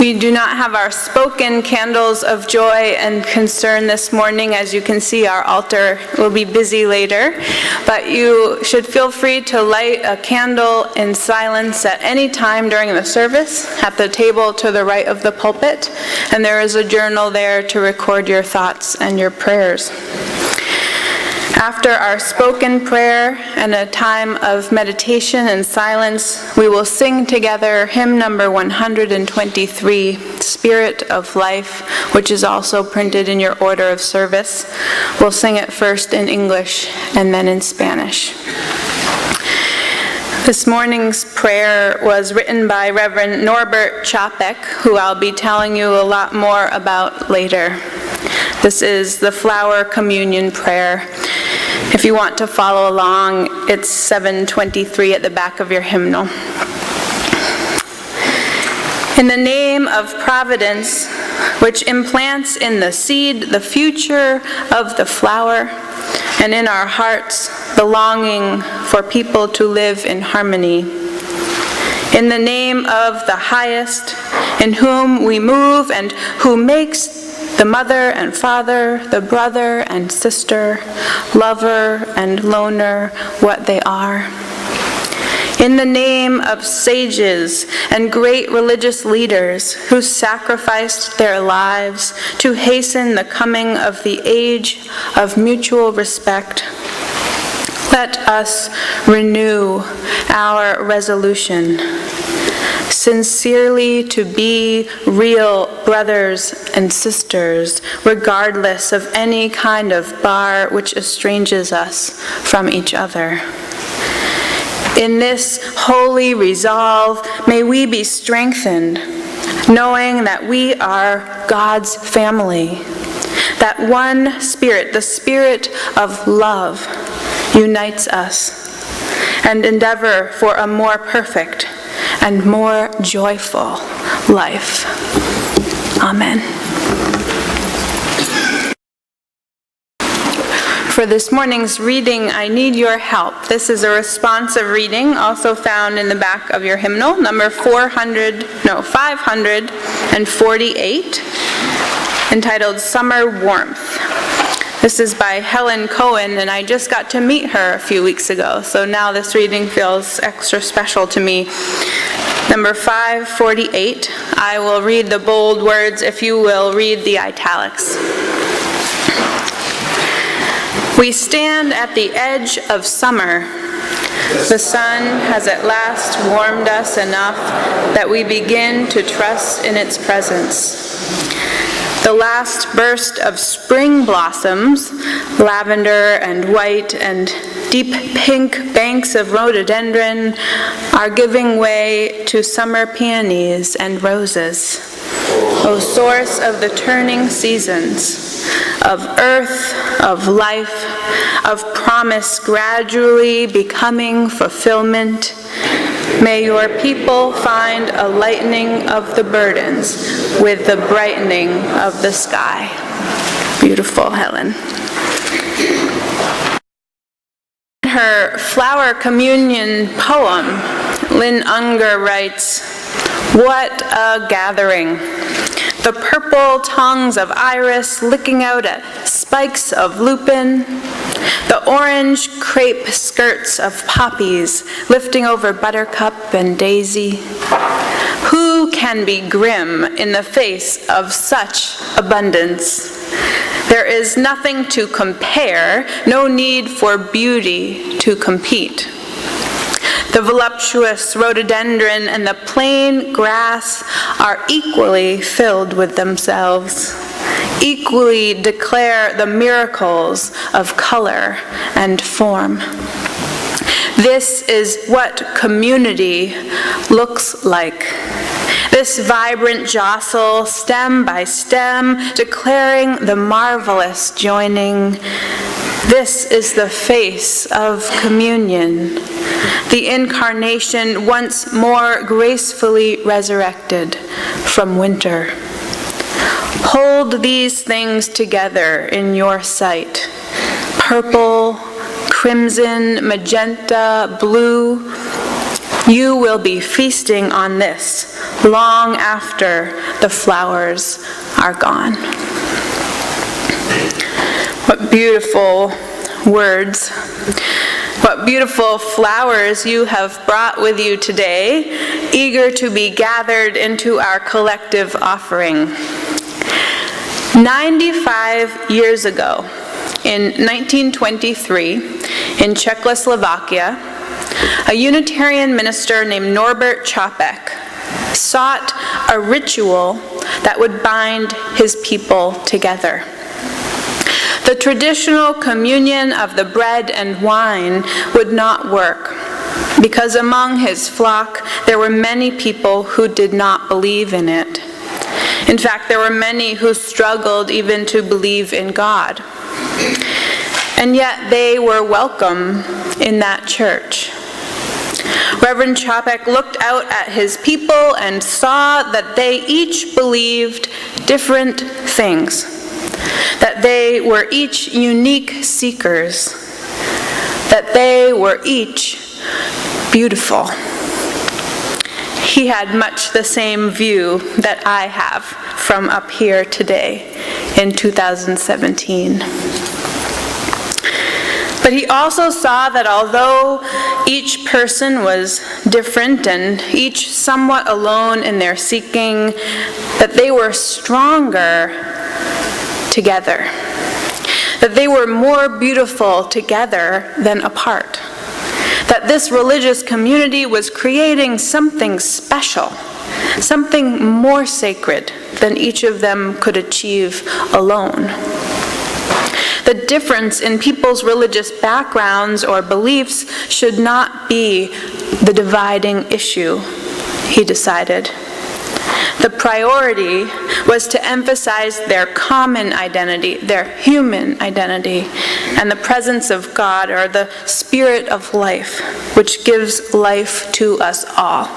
We do not have our spoken candles of joy and concern this morning. As you can see, our altar will be busy later, but you should feel free to light a candle in silence at any time during the service at the table to the right of the pulpit, and there is a journal there to record your thoughts and your prayers. After our spoken prayer and a time of meditation and silence, we will sing together hymn number 123, Spirit of Life, which is also printed in your order of service. We'll sing it first in English and then in Spanish. This morning's prayer was written by Reverend Norbert Chapek, who I'll be telling you a lot more about later. This is the Flower Communion Prayer. If you want to follow along, it's 723 at the back of your hymnal. In the name of Providence, which implants in the seed the future of the flower, and in our hearts the longing for people to live in harmony. In the name of the highest, in whom we move and who makes the mother and father, the brother and sister, lover and loner, what they are. In the name of sages and great religious leaders who sacrificed their lives to hasten the coming of the age of mutual respect, let us renew our resolution, sincerely to be real brothers and sisters, regardless of any kind of bar which estranges us from each other. In this holy resolve, may we be strengthened, knowing that we are God's family, that one Spirit, the Spirit of love, unites us, and endeavor for a more perfect and more joyful life. Amen. For this morning's reading, I need your help. This is a responsive reading, also found in the back of your hymnal, number 548, entitled Summer Warmth. This is by Helen Cohen, and I just got to meet her a few weeks ago, so now this reading feels extra special to me. Number 548, I will read the bold words if you will read the italics. We stand at the edge of summer. The sun has at last warmed us enough that we begin to trust in its presence. The last burst of spring blossoms, lavender and white and deep pink banks of rhododendron, are giving way to summer peonies and roses. O source of the turning seasons, of earth, of life, of promise gradually becoming fulfillment, may your people find a lightening of the burdens with the brightening of the sky. Beautiful, Helen. In her Flower Communion poem, Lynn Unger writes, "What a gathering! The purple tongues of iris licking out at spikes of lupin, the orange crepe skirts of poppies lifting over buttercup and daisy. Who can be grim in the face of such abundance? There is nothing to compare, no need for beauty to compete. The voluptuous rhododendron and the plain grass are equally filled with themselves, equally declare the miracles of color and form. This is what community looks like. This vibrant jostle, stem by stem, declaring the marvelous joining. This is the face of communion, the incarnation once more gracefully resurrected from winter. Hold these things together in your sight. Purple, crimson, magenta, blue, You will be feasting on this long after the flowers are gone. What beautiful words. What beautiful flowers you have brought with you today, eager to be gathered into our collective offering. 95 years ago, in 1923, in Czechoslovakia, a Unitarian minister named Norbert Čapek sought a ritual that would bind his people together. The traditional communion of the bread and wine would not work, because among his flock there were many people who did not believe in it. In fact, there were many who struggled even to believe in God. And yet they were welcome in that church. Reverend Čapek looked out at his people and saw that they each believed different things, that they were each unique seekers, that they were each beautiful. He had much the same view that I have from up here today in 2017. But he also saw that although each person was different and each somewhat alone in their seeking, that they were stronger together, that they were more beautiful together than apart, that this religious community was creating something special, something more sacred than each of them could achieve alone. The difference in people's religious backgrounds or beliefs should not be the dividing issue, he decided. The priority was to emphasize their common identity, their human identity, and the presence of God, or the spirit of life, which gives life to us all.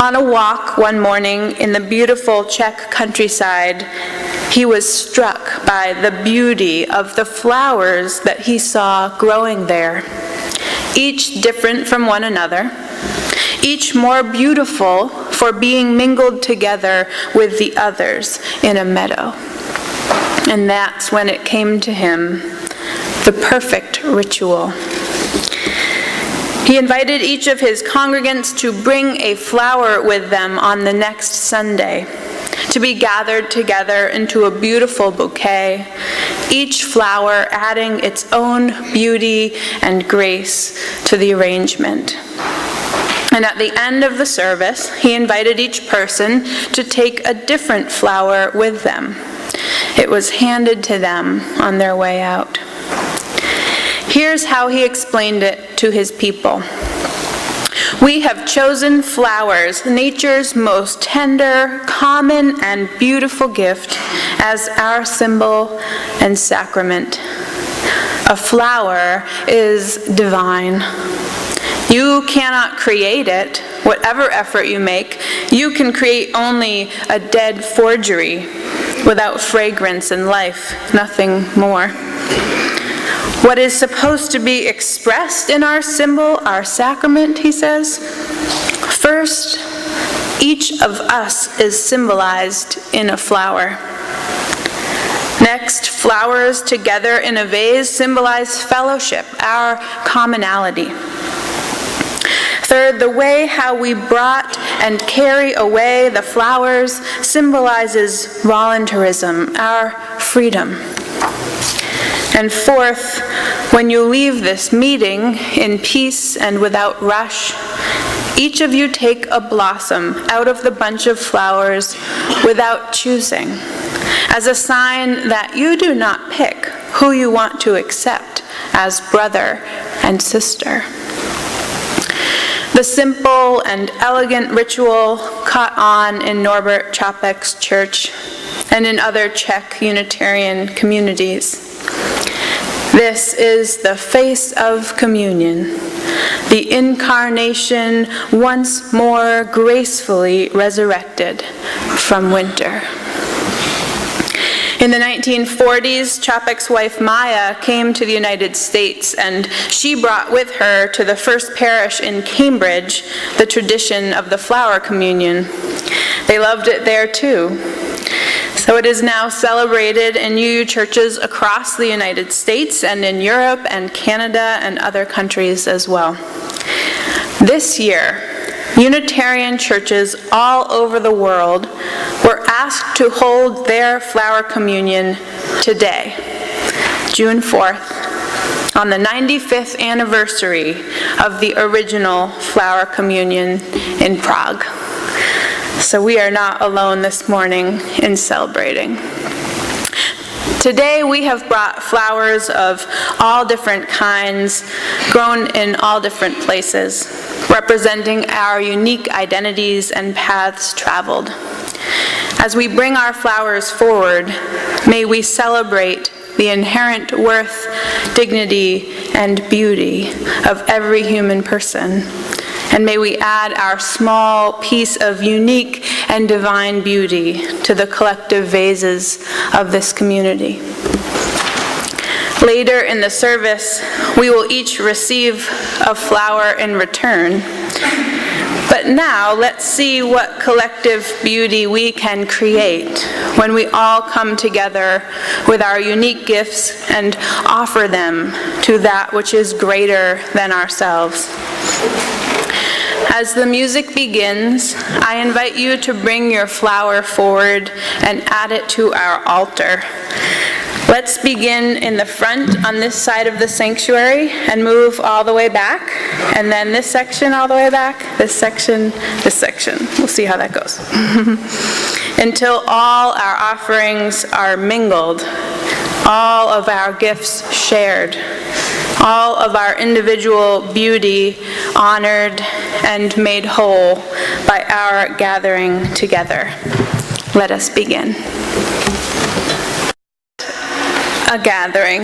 On a walk one morning in the beautiful Czech countryside, he was struck by the beauty of the flowers that he saw growing there, each different from one another, each more beautiful for being mingled together with the others in a meadow. And that's when it came to him, the perfect ritual. He invited each of his congregants to bring a flower with them on the next Sunday, to be gathered together into a beautiful bouquet, each flower adding its own beauty and grace to the arrangement. And at the end of the service, he invited each person to take a different flower with them. It was handed to them on their way out. Here's how he explained it to his people. We have chosen flowers, nature's most tender, common, and beautiful gift, as our symbol and sacrament. A flower is divine. You cannot create it, whatever effort you make. You can create only a dead forgery without fragrance and life, nothing more. What is supposed to be expressed in our symbol, our sacrament, he says? First, each of us is symbolized in a flower. Next, flowers together in a vase symbolize fellowship, our commonality. Third, the way how we brought and carry away the flowers symbolizes voluntarism, our freedom. And fourth, when you leave this meeting in peace and without rush, each of you take a blossom out of the bunch of flowers without choosing, as a sign that you do not pick who you want to accept as brother and sister. The simple and elegant ritual caught on in Norbert Čapek's church and in other Czech Unitarian communities. This is the face of communion, the incarnation once more gracefully resurrected from winter. In the 1940s, Čapek's wife Maya came to the United States, and she brought with her to the first parish in Cambridge the tradition of the flower communion. They loved it there too. So it is now celebrated in UU churches across the United States and in Europe and Canada and other countries as well. This year, Unitarian churches all over the world were asked to hold their flower communion today, June 4th, on the 95th anniversary of the original flower communion in Prague. So we are not alone this morning in celebrating. Today we have brought flowers of all different kinds, grown in all different places, representing our unique identities and paths traveled. As we bring our flowers forward, may we celebrate the inherent worth, dignity, and beauty of every human person. And may we add our small piece of unique and divine beauty to the collective vases of this community. Later in the service, we will each receive a flower in return. But now, let's see what collective beauty we can create when we all come together with our unique gifts and offer them to that which is greater than ourselves. As the music begins, I invite you to bring your flower forward and add it to our altar. Let's begin in the front on this side of the sanctuary and move all the way back, and then this section all the way back, this section. We'll see how that goes. Until all our offerings are mingled, all of our gifts shared, all of our individual beauty honored and made whole by our gathering together. Let us begin. A gathering.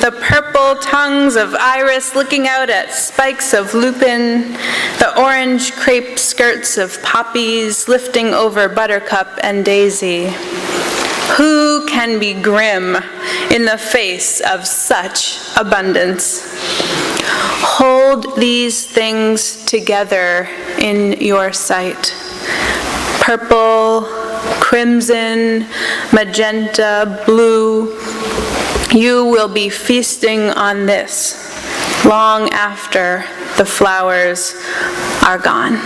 The purple tongues of iris looking out at spikes of lupin, the orange crepe skirts of poppies lifting over buttercup and daisy. Who can be grim in the face of such abundance? Hold these things together in your sight. Purple, crimson, magenta, blue. You will be feasting on this long after the flowers are gone.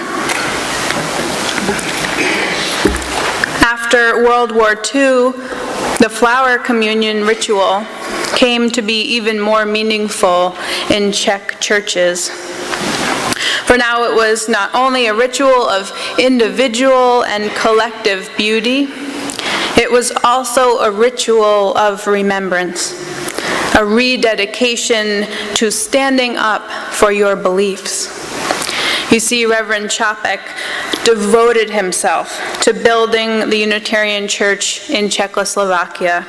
After World War II, the flower communion ritual came to be even more meaningful in Czech churches. For now it was not only a ritual of individual and collective beauty, it was also a ritual of remembrance, a rededication to standing up for your beliefs. You see, Reverend Čapek devoted himself to building the Unitarian Church in Czechoslovakia.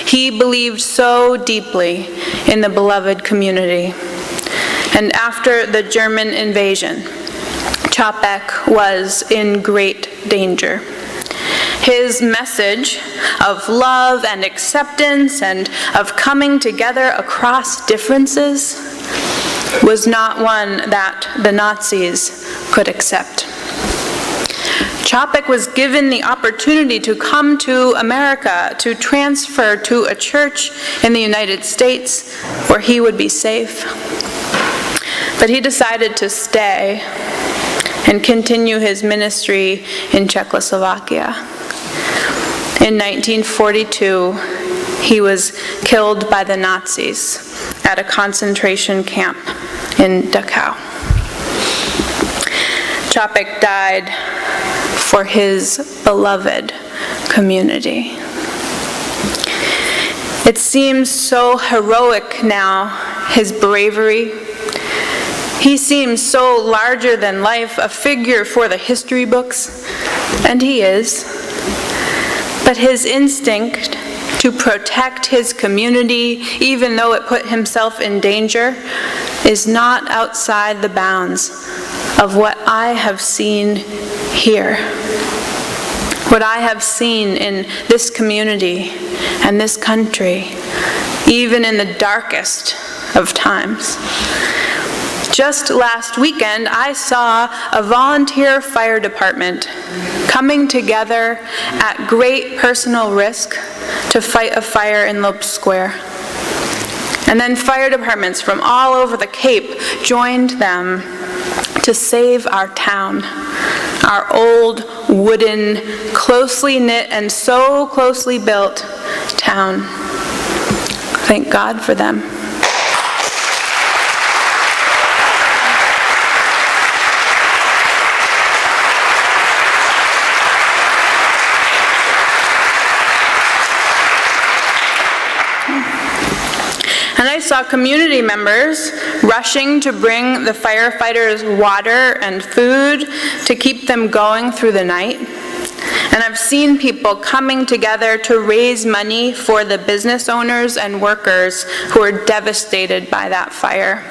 He believed so deeply in the beloved community. And after the German invasion, Čapek was in great danger. His message of love and acceptance and of coming together across differences was not one that the Nazis could accept. Čapek was given the opportunity to come to America, to transfer to a church in the United States where he would be safe. But he decided to stay and continue his ministry in Czechoslovakia. In 1942, he was killed by the Nazis at a concentration camp in Dachau. Čapek died for his beloved community. It seems so heroic now, his bravery. He seems so larger than life, a figure for the history books, and he is. But his instinct to protect his community, even though it put himself in danger, is not outside the bounds of what I have seen here. what I have seen in this community and this country, even in the darkest of times. Just last weekend, I saw a volunteer fire department coming together at great personal risk to fight a fire in Lopes Square. And then fire departments from all over the Cape joined them to save our town, our old, wooden, closely knit and so closely built town. Thank God for them. And I saw community members rushing to bring the firefighters water and food to keep them going through the night. And I've seen people coming together to raise money for the business owners and workers who are devastated by that fire.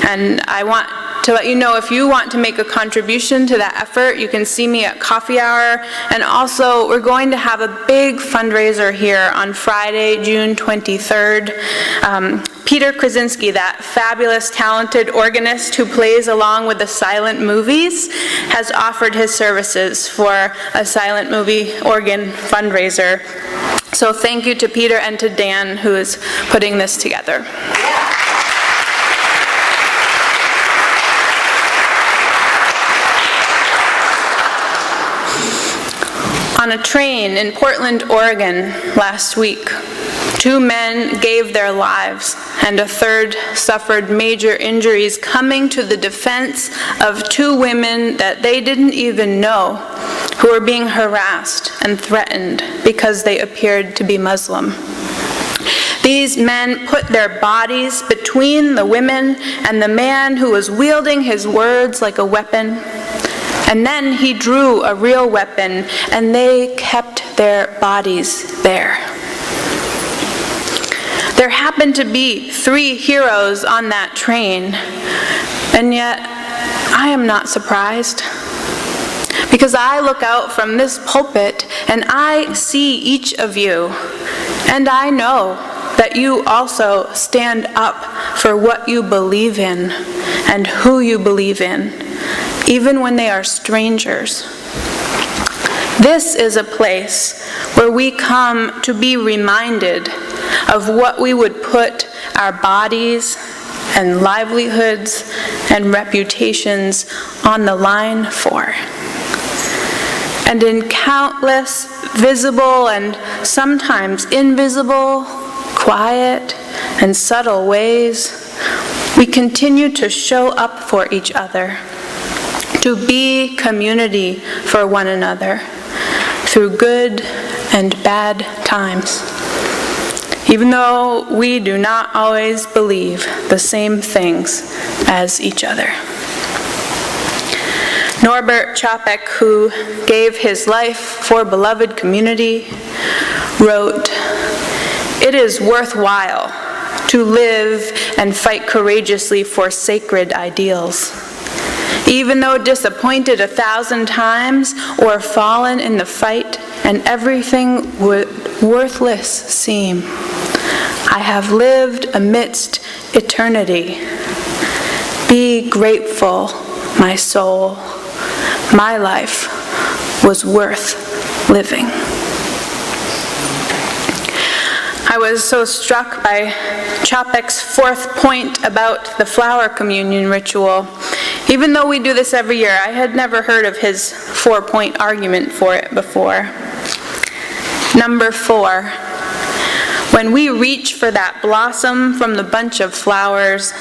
And I want to let you know, if you want to make a contribution to that effort, you can see me at coffee hour. And also, we're going to have a big fundraiser here on Friday, June 23rd. Peter Krasinski, that fabulous, talented organist who plays along with the silent movies, has offered his services for a silent movie organ fundraiser. So thank you to Peter and to Dan, who is putting this together. On a train in Portland, Oregon last week, 2 men gave their lives and a third suffered major injuries coming to the defense of 2 women that they didn't even know who were being harassed and threatened because they appeared to be Muslim. These men put their bodies between the women and the man who was wielding his words like a weapon. And then he drew a real weapon, and they kept their bodies there. There happened to be 3 heroes on that train, and yet I am not surprised. Because I look out from this pulpit, and I see each of you, and I know that you also stand up for what you believe in and who you believe in, even when they are strangers. This is a place where we come to be reminded of what we would put our bodies and livelihoods and reputations on the line for. And in countless visible and sometimes invisible, quiet and subtle ways, we continue to show up for each other, to be community for one another through good and bad times, even though we do not always believe the same things as each other. Norbert Chopek, who gave his life for beloved community, wrote, "It is worthwhile to live and fight courageously for sacred ideals. Even though disappointed 1,000 times or fallen in the fight and everything would worthless seem, I have lived amidst eternity. Be grateful, my soul. My life was worth living." I was so struck by Chopek's 4th point about the flower communion ritual. Even though we do this every year, I had never heard of his 4-point argument for it before. Number 4, when we reach for that blossom from the bunch of flowers,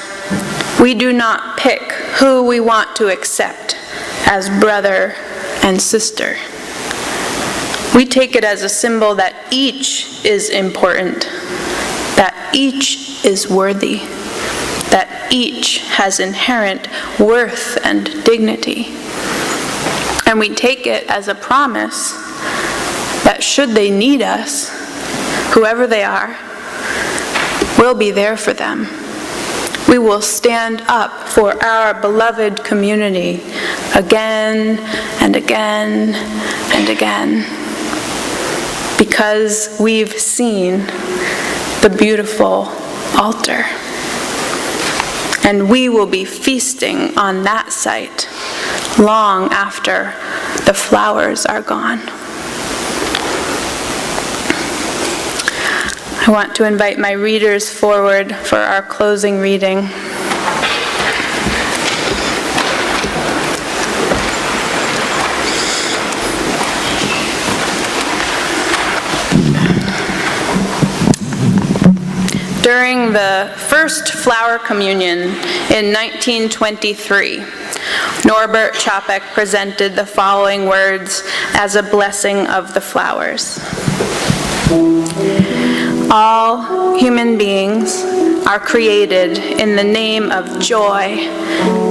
we do not pick who we want to accept as brother and sister. We take it as a symbol that each is important, that each is worthy, that each has inherent worth and dignity. And we take it as a promise that should they need us, whoever they are, we'll be there for them. We will stand up for our beloved community again and again and again, because we've seen the beautiful altar. And we will be feasting on that site long after the flowers are gone. I want to invite my readers forward for our closing reading. During the first flower communion in 1923, Norbert Čapek presented the following words as a blessing of the flowers. All human beings are created in the name of joy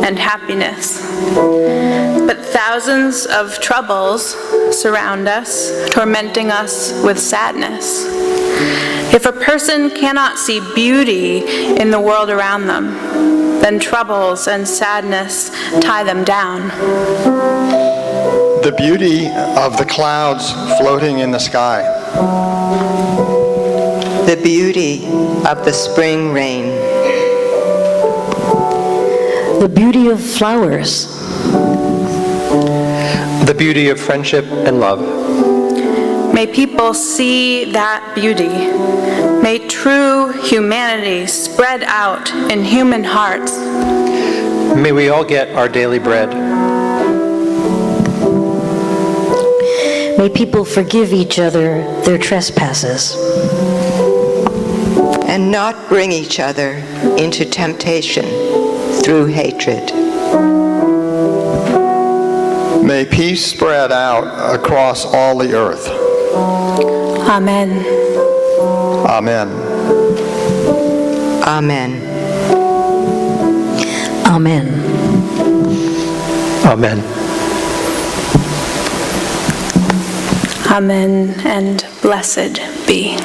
and happiness. But thousands of troubles surround us, tormenting us with sadness. If a person cannot see beauty in the world around them, then troubles and sadness tie them down. The beauty of the clouds floating in the sky. The beauty of the spring rain. The beauty of flowers. The beauty of friendship and love. May people see that beauty. May true humanity spread out in human hearts. May we all get our daily bread. May people forgive each other their trespasses. And not bring each other into temptation through hatred. May peace spread out across all the earth. Amen. Amen. Amen. Amen. Amen. Amen, and blessed be.